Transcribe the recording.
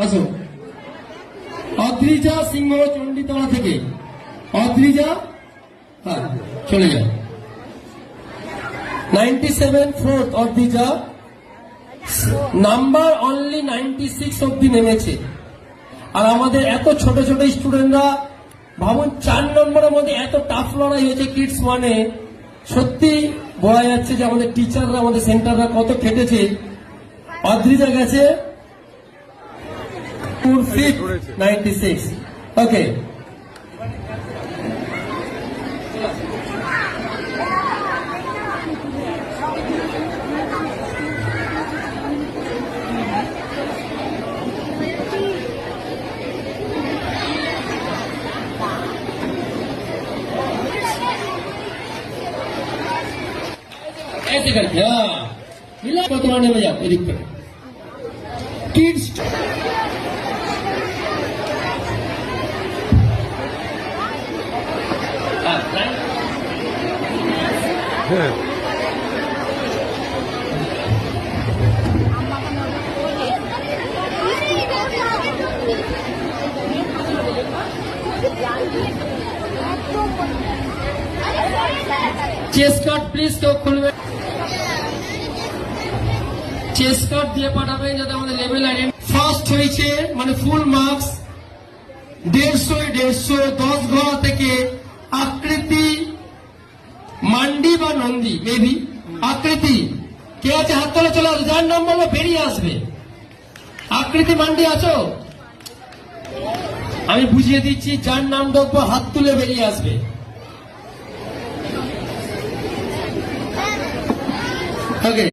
আসো অদ্রিজা সিংহ চণ্ডীতলা থেকে অদ্রিজা, হ্যাঁ চলে যাও। 97 4th অদ্রিজা, নাম্বার অনলি 96 অব্দি নেমেছে। আর আমাদের এত ছোট ছোট স্টুডেন্টরা, ভাবুন 4 নম্বরের মধ্যে এত টাফ লড়াই হয়েছে কিডস ওয়ানে। সত্যি বলা যাচ্ছে যে আমাদের টিচাররা, আমাদের সেন্টাররা কত খেটেছে। অদ্রিজা গেছে 96। ওকে, ऐसे करके, हाँ मिला को तुम्हारे में जाओ एदिक पे किड्स। চেস্ট কার্ড প্লিজ কেউ খুলবে, চেস্ট কার্ড দিয়ে পাঠাবেন যাতে আমাদের লেভেল আইডেন্টি। ফার্স্ট হয়েছে মানে ফুল মার্কস 150 10 ঘর থেকে আকৃতি মান্ডি বা নন্দী, মেবি আকৃতি কে আছে হাত তোলা, চলে আসবে। যার নাম বলবো বেরিয়ে আসবে। আকৃতি মান্ডি আছো? আমি বুঝিয়ে দিচ্ছি, যার নাম দেখবো হাত তুলে বেরিয়ে আসবে। ওকে।